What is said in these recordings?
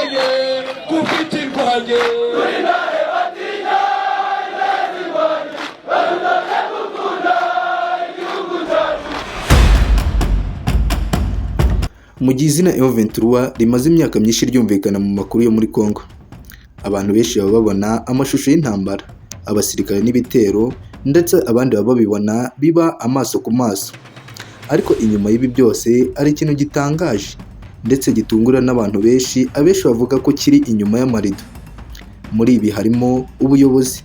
dukomeye kukitirwanye mu gihe izina M23 rimaze imyaka myinshi ryumvikana mu makuru yo muri Congo, abantu benshi baba babona amashusho y'intambara, abasirikare n'ibitero, ndetse abandi baba babibona biba amaso ku maso. Ariko inyuma y'ibi byose ari ikintu gitangaje ndetse gitungura n'abantu benshi, abenshi bavuga ko kiri inyuma y'amarido. Muri ibi harimo ubuyobozi,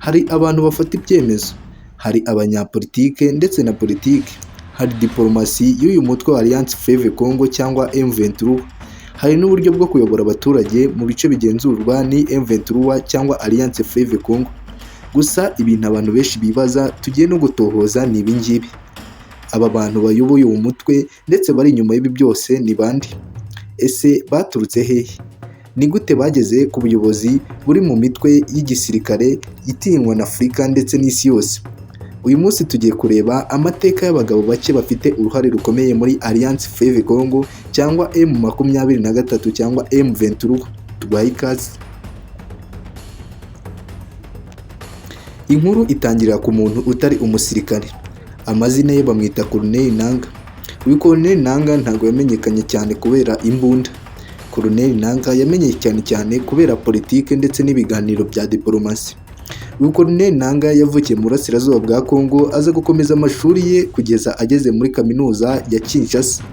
hari abantu bafata ibyemezo, hari abanyapolitike ndetse na politike, hari diplomasi y'uyu mutwe wa Alliance Fleuve Congo cyangwa M23, hari n'uburyo bwo kuyobora abaturage mu bice bigenzurwa ni M23 cyangwa Alliance Fleuve Congo. Gusa ibintu abantu benshi bibaza tugiye no gutohoza ni ibi ngibi: aba bantu bayoboye uwo mutwe ndetse bari inyuma y'ibi byose ni bande? Ese baturutse hehe? Ni gute bageze ku buyobozi buri mu mitwe y'igisirikare itinywa na Afurika ndetse n'isi yose? Uyu munsi tugiye kureba amateka y'abagabo bake bafite uruhare rukomeye muri Alliance Fleuve Congo cyangwa M23 cyangwa M23. Tubahe ikaze. Inkuru itangirira ku muntu utari umusirikare. Amazina ye bamwita Colonel Nanga. Uyu Colonel Nanga ntabwo yamenyekanye cyane kubera imbunda. Colonel Nanga yamenyekanye cyane kubera politike ndetse n'ibiganiro bya diplomasi. Uyu Colonel Nanga yavukiye mu burasirazuba bwa Congo, aza gukomeza amashuri ye kugeza ageze muri kaminuza ya Kinshasa,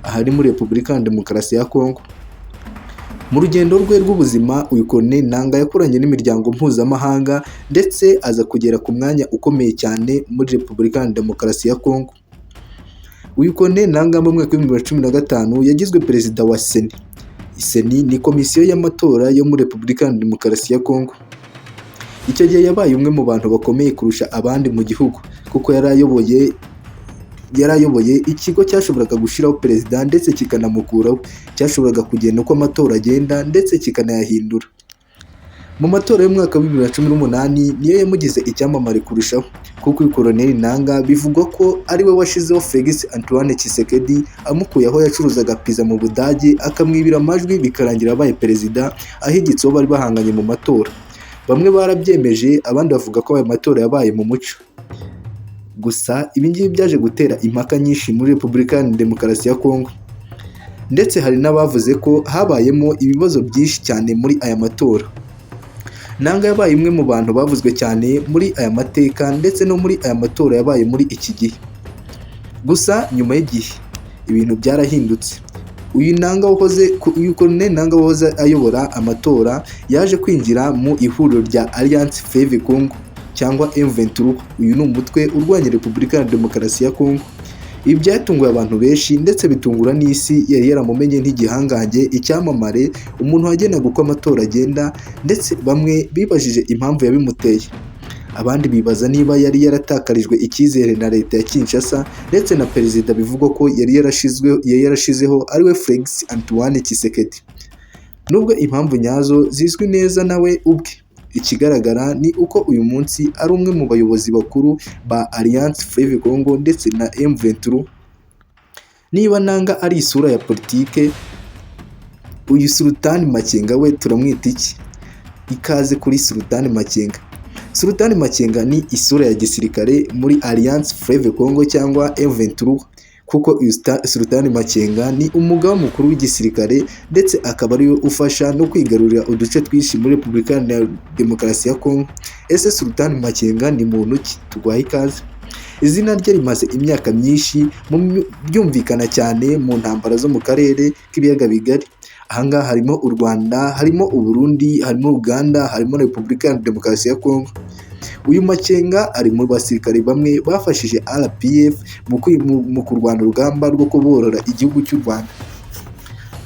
ahari muri Repubulika ya Demokarasi ya Congo. Mu rugendo rwe rw'ubuzima, uyu Colonel Nanga yakoranye n'imiryango mpuzamahanga ndetse aza kugera ku mwanya ukomeye cyane muri Repubulika ya Demokarasi ya Congo. Uyu Colonel Nanga mu mwaka wa 2015 yagizwe perezida wa Seni. Seni ni komisiyo y'amatora yo muri Repubulika ya Demokarasi ya Congo. Icyo gihe yabaye umwe mu bantu bakomeye kurusha abandi mu gihugu, kuko yarayoboye ikigo cyashoboraga gushyiraho perezida ndetse kikanamukuraho, cyashoboraga kugena uko amatora agenda ndetse kikanayahindura. Mu matora y'umwaka wa 2018 niyo yamugize icyamamare kurushaho, kuko uyu Colonel Nanga bivugwa ko ari we washizeho Felix Antoine Tshisekedi, amukuye aho yacuruzaga pizza mu Budage, akamwibira amajwi bikarangira abaye perezida, ahigitseho bari bahanganye mu matora. Bamwe barabyemeje, abandi bavuga ko aya matora yabaye mu mucyo. Gusa ibi ngibi byaje gutera impaka nyinshi muri Repubulika ya Demokarasi ya Congo, ndetse hari n'abavuze ko habayemo ibibazo byinshi cyane muri aya matora. Nanga yabaye umwe mu bantu bavuzwe cyane muri aya mateka ndetse no muri aya matora yabaye muri iki gihe. Gusa nyuma y'igihe ibintu byarahindutse. Uyu Colonel Nanga wahoze ayobora amatora yaje kwinjira mu ihuriro rya Alliance Fleuve Congo cyangwa M23. Uyu ni umutwe urwanya Repubulika ya Demokarasi ya Congo. Ibi byatunguye abantu benshi ndetse bitungura n'isi yari yaramumenye nk'igihangange, icyamamare, umuntu wagenaga uko amatora agenda, ndetse bamwe bibajije impamvu yabimuteye. Abandi bibaza niba yari yaratakarijwe icyizere na leta ya Kinshasa ndetse na perezida bivugwa ko yari yarashizeho ariwe Felix Antoine Tshisekedi. Nubwo impamvu nyazo zizwi neza nawe ubwe, ikigaragara ni uko uyu munsi ari umwe mu bayobozi bakuru ba Alliance Fleuve Congo ndetse na M23. Niba Nanga ari isura ya politike, uyu Sultan Makenga we turamwita iki? Ikaze kuri Sultan Makenga. Sultan Makenga ni isura ya gisirikare muri Alliance Fleuve Congo cyangwa M23, kuko uyu Sultan Makenga ni umugaba mukuru w'igisirikare ndetse akaba ariwe ufasha no kwigarurira uduce twinshi muri Repubulika ya Demokarasi ya Congo. Ese Sultan Makenga ni muntu ki? Tugwaye ikaze. Izina rye rimaze imyaka myinshi byumvikana cyane mu ntambara zo mu karere k'ibiyaga bigari. Ahangaha harimo u Rwanda, harimo u Burundi, harimo Uganda, harimo Repubulika ya Demokarasi ya Congo. Uyu Makenga ari mu basirikare bamwe bafashije RPF mu kurwana urugamba rwo kuborora igihugu cy'u Rwanda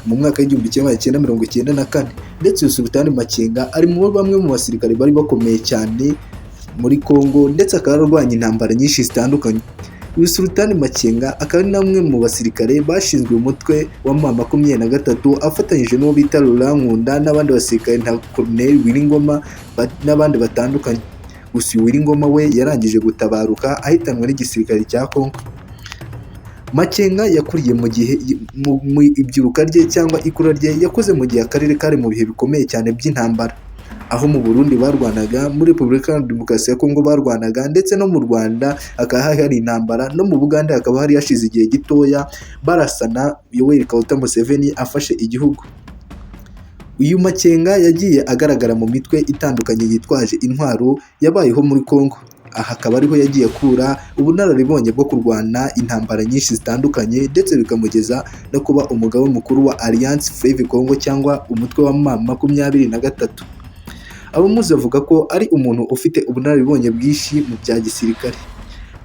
mu mwaka w'1994, ndetse uyu Sultan Makenga ari mu bamwe mu basirikare bari bakomeye cyane muri Congo, ndetse akaba yararwanya intambara nyinshi zitandukanye. Uyu Sultan Makenga akaba ari namwe mu basirikare bashinzwe umutwe wa M23 afatanyije n'uwo bita Laurent Nkunda n'abandi basirikare nka Colonel Wiringoma n'abandi batandukanye. Gusa uyu Wiringoma we yarangije gutabaruka ahitanwe n'igisirikare cya Congo. Makenga yakuriye mu gihe mu ibyiruka rye cyangwa ikura rye yakoze mu gihe akarere kari mu bihe bikomeye cyane by'intambara, aho mu Burundi barwanaga, muri Repubulika ya Demokarasi ya Kongo barwanaga, ndetse no mu Rwanda hakaba hari intambara, no mu Bugande hakaba hari hashize igihe gitoya barasana Yoweri Kaguta Museveni afashe igihugu. Uyu Makenga yagiye agaragara mu mitwe itandukanye yitwaje intwaro yabayeho muri Kongo. Aha akaba ariho yagiye akura ubunararibonye bwo kurwana intambara nyinshi zitandukanye, ndetse bikamugeza no kuba umugaba mukuru wa Alliance Fleuve Congo cyangwa umutwe wa M23. Abamuzi bavuga ko ari umuntu ufite ubunararibonye bwinshi mu bya gisirikare,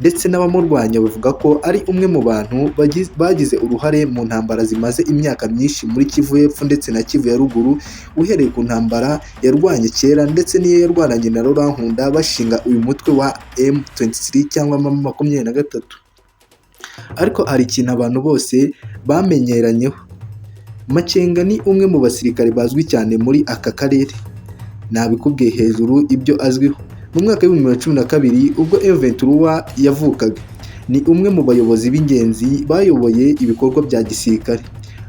ndetse n'abamurwanya bavuga ko ari umwe mu bantu bagize uruhare mu ntambara zimaze imyaka myinshi muri Kivu y'Epfo ndetse na Kivu ya Ruguru, uhereye ku ntambara yarwanye kera ndetse n'iyo yarwananye na Laurent Nkunda bashinga uyu mutwe wa M23 cyangwa M23. Ariko hari ikintu abantu bose bamenyeranyeho. Makenga ni umwe mu basirikare bazwi cyane muri aka karere. Nabikubwiye hejuru ibyo azwiho. Mu mwaka wa 2012 ubwo M23 yavukaga, ni umwe mu bayobozi b'ingenzi bayoboye ibikorwa bya gisirikare,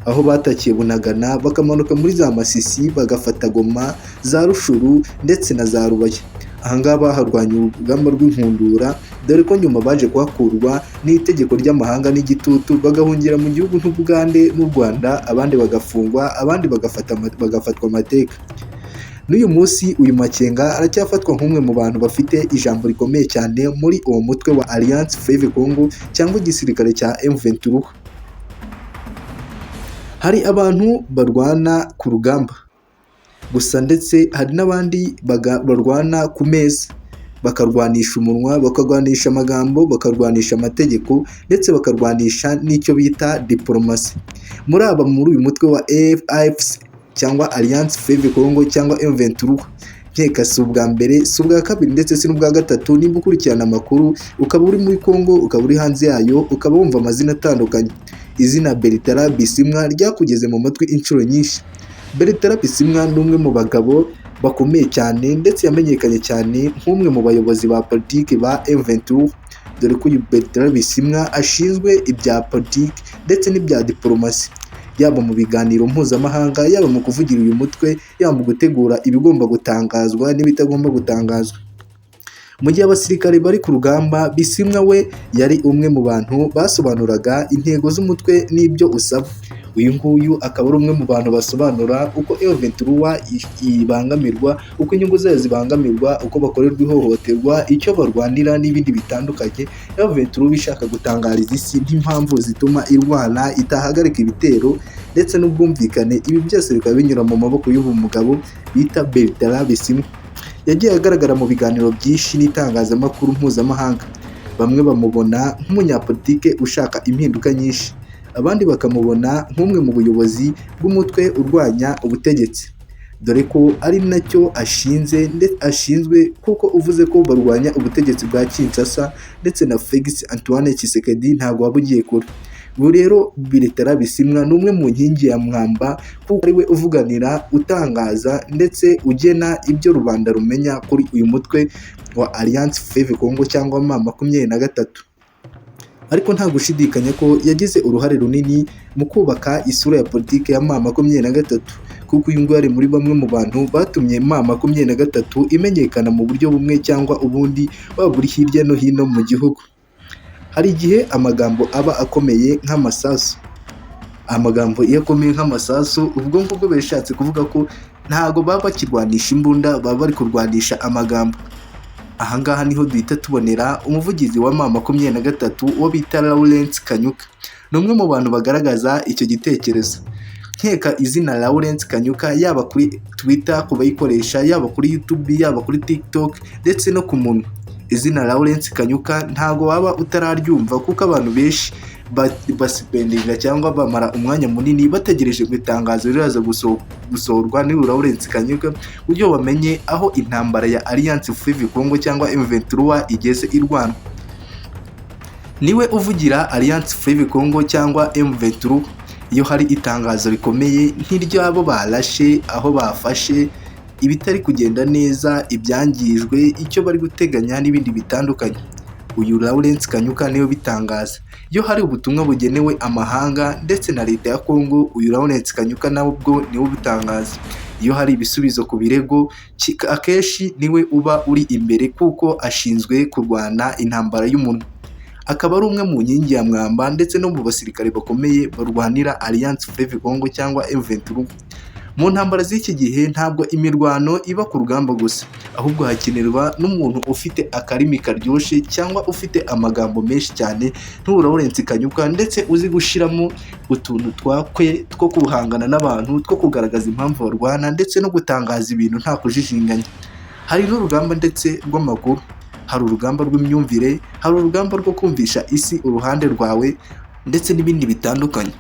aho batakiye Bunagana bakamanuka muri za Masisi bagafata Goma, za Rushuru ndetse na za Rubaya. Ahangaha baharwanya urugamba rw'inkundura, dore ko nyuma baje kuhakurwa n'itegeko ry'amahanga n'igitutu bagahungira mu gihugu nk'Ubugande n'u Rwanda, abandi bagafungwa, abandi bagafatwa amateka. N'uyu munsi uyu Makenga aracyafatwa nk'umwe mu bantu bafite ijambo rikomeye cyane muri uwo mutwe wa Alliance Fleuve Congo cyangwa igisirikare cya M23. Hari abantu barwana ku rugamba gusa, ndetse hari n'abandi barwana ku meza, bakarwanisha umunwa, bakarwanisha amagambo, bakarwanisha amategeko, ndetse bakarwanisha n'icyo bita diplomasi. Muri uyu mutwe wa AFC cyangwa Alliance Fleuve Congo cyangwa M23, nkeka si ubwa mbere, si ubwa kabiri, ndetse si n'ubwa gatatu. Nimba ukurikirana amakuru ukaba uri muri Congo, ukaba uri hanze yayo, ukaba wumva amazina atandukanye, izina Bertrand Bisimwa ryakugeze mu matwi inshuro nyinshi. Bertrand Bisimwa ni umwe mu bagabo bakomeye cyane, ndetse yamenyekanye cyane nk'umwe mu bayobozi ba politiki ba M23, dore ko uyu Bertrand Bisimwa ashinzwe ibya politiki ndetse n'ibya diplomasi, yaba mu biganiro mpuzamahanga, yaba mu kuvugira uyu mutwe, yaba mu gutegura ibigomba gutangazwa n'ibitagomba gutangazwa. Mu gihe abasirikare bari ku rugamba, Bisimwa we yari umwe mu bantu basobanuraga intego z'umutwe n'ibyo usaba. Uyu nguyu akaba ari umwe mu bantu basobanura uko M23 ibangamirwa, uko inyungu zayo zibangamirwa, uko bakorerwa ihohoterwa, icyo barwanira n'ibindi bitandukanye. M23 bishaka gutangariza isi n'impamvu zituma irwana, itahagarika ibitero ndetse n'ubwumvikane. Ibi byose bikaba binyura mu maboko y'ubu mugabo bita Bertrand Bisimwa. Yagiye agaragara mu biganiro byinshi n'itangazamakuru mpuzamahanga. Bamwe bamubona nk'umunyapolitike ushaka impinduka nyinshi, abandi bakamubona nk'umwe mu buyobozi bw'umutwe urwanya ubutegetsi, dore ko ari nacyo ashinzwe, kuko uvuze ko barwanya ubutegetsi bwa Kinshasa ndetse na Felix Antoine Tshisekedi ntabwo waba ugiye kure. Ubu rero Bertrand Bisimwa ni umwe mu nkingi ya mwamba, kuko ari we uvuganira, utangaza ndetse ugena ibyo rubanda rumenya kuri uyu mutwe wa Alliance Fleuve Congo cyangwa M23. Ariko nta gushidikanya ko yagize uruhare runini mu kubaka isura ya politiki ya M23, kuko uyu nguyu ari muri bamwe mu bantu batumye M23 imenyekana mu buryo bumwe cyangwa ubundi, waba uri hirya no hino mu gihugu. Hari igihe amagambo aba akomeye nk'amasasu. Amagambo iyo akomeye nk'amasasu, ubwo ngubwo bishatse kuvuga ko ntago baba bakirwanisha imbunda, baba bari kurwanisha amagambo. Ahangaha niho duhita tubonera umuvugizi wa M23 wo bita Lawrence Kanyuka. Ni umwe mu bantu bagaragaza icyo gitekerezo. Nkeka izina Lawrence Kanyuka, yaba kuri Twitter ku bayikoresha, yaba kuri YouTube, yaba kuri TikTok ndetse no ku munwa, izina Lawrence Kanyuka ntago waba utararyumva, kuko abantu benshi basipendinga cyangwa bamara umwanya munini bategereje gutangazo riraza gusohorwa ni Lawrence Kanyuka, uburyo bamenye aho intambara ya Alliance Fleuve Congo cyangwa M23 igeze irwana. Niwe uvugira Alliance Fleuve Congo cyangwa M23 iyo hari itangazo rikomeye nk'iryabo barashe, aho bafashe, ibitari kugenda neza, ibyangijwe, icyo bari guteganya n'ibindi bitandukanye. uyu Lawrence Kanyuka niwe bitangaza. Iyo hari ubutumwa bugenewe amahanga ndetse na leta ya Kongo, uyu Lawrence Kanyuka nabwo niwe ubitangaza. Iyo hari ibisubizo ku birego, akenshi niwe uba uri imbere kuko ashinzwe kurwana intambara y'umunwa. Akaba ari umwe mu nkingi ya mwamba ndetse no mu basirikare bakomeye barwanira Alliance Fleuve Congo cyangwa M23. Mu ntambara z'iki gihe ntabwo imirwano iba ku rugamba gusa, ahubwo hakenerwa n'umuntu ufite akarimi karyoshye cyangwa ufite amagambo menshi cyane nk'uyu Lawrence Kanyuka, ndetse uzi gushiramo utuntu twakwe two guhangana n'abantu, two kugaragaza impamvu barwana ndetse no gutangaza ibintu nta kujijinganya. Hari n'urugamba ndetse rw'amaguru, hari urugamba rw'imyumvire, hari urugamba rwo kumvisha isi uruhande rwawe ndetse n'ibindi bitandukanye.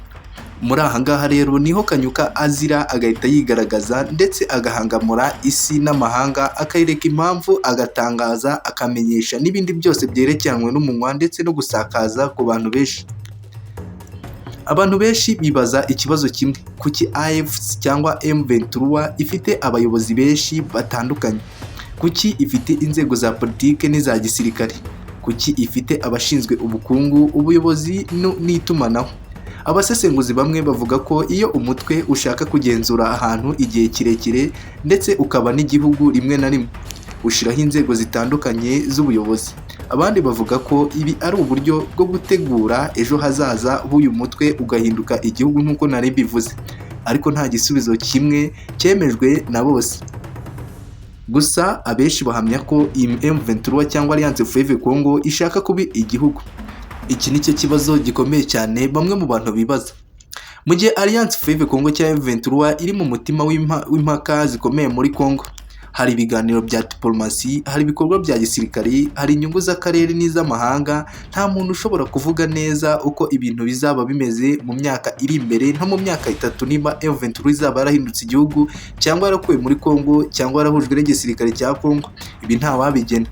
Muri aha ngaha rero niho Kanyuka azira agahita yigaragaza ndetse agahangamura isi n'amahanga, akayereka impamvu, agatangaza, akamenyesha n'ibindi byose byerekeranywe n'umunwa ndetse no gusakaza ku bantu benshi. Abantu benshi bibaza ikibazo kimwe: kuki AFC cyangwa M23 ifite abayobozi benshi batandukanye? Kuki ifite inzego za politike n'iza gisirikare? Kuki ifite abashinzwe ubukungu, ubuyobozi n'itumanaho? Abasesenguzi bamwe bavuga ko iyo umutwe ushaka kugenzura ahantu igihe kirekire ndetse ukaba n'igihugu rimwe na rimwe, ushiraho inzego zitandukanye z'ubuyobozi. Abandi bavuga ko ibi ari uburyo bwo gutegura ejo hazaza h'uyu mutwe ugahinduka igihugu nk'uko nari bivuze, ariko nta gisubizo kimwe cyemejwe na bose. Gusa abenshi bahamya ko iyi M23 cyangwa Alliance Fleuve Congo ishaka kuba igihugu. Iki nicyo kibazo gikomeye cyane bamwe mu bantu bibaza. Mu gihe Alliance Fleuve Congo cyangwa M23 iri mu mutima w'impaka zikomeye muri Congo, hari ibiganiro bya diplomasi, hari ibikorwa bya gisirikari, hari inyungu z'akarere n'iz'amahanga. Nta muntu ushobora kuvuga neza uko ibintu bizaba bimeze mu myaka iri imbere, nko mu myaka 3 niba M23 izaba yarahindutse igihugu cyangwa yarakuwe muri Congo cyangwa yarahujwe n'igisirikare cya Congo. Ibi nta wabigena,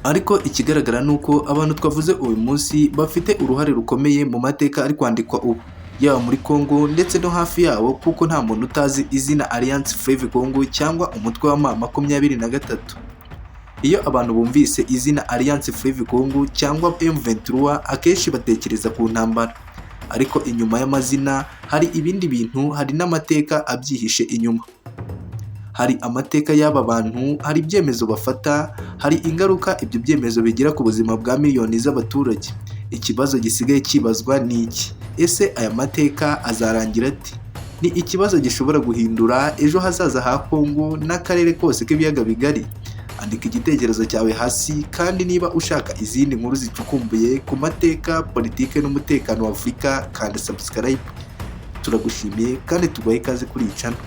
ariko ikigaragara nuko abantu twavuze uyu munsi bafite uruhare rukomeye mu mateka ari kwandikwa ubu, yaba muri Congo ndetse no hafi yawo, kuko nta muntu utazi izina Alliance Fleuve Congo cyangwa umutwe wa M23. Iyo abantu bumvise izina Alliance Fleuve Congo cyangwa M23 akenshi batekereza ku ntambara, ariko inyuma y'amazina hari ibindi bintu, hari n'amateka abyihishe inyuma. Hari amateka y'aba bantu, hari ibyemezo bafata, hari ingaruka ibyo byemezo bigira ku buzima bwa miliyoni z'abaturage. Ikibazo gisigaye kibazwa ni iki: ese aya mateka azarangira ate? Ni ikibazo gishobora guhindura ejo hazaza ha Kongo n'akarere kose k'ibiyaga bigari. Andika igitekerezo cyawe hasi, kandi niba ushaka izindi nkuru zicukumbuye ku mateka, politike n'umutekano wa Afurika, kanda subscribe. Turagushimiye kandi tuguhaye ikaze kuri iyi channel.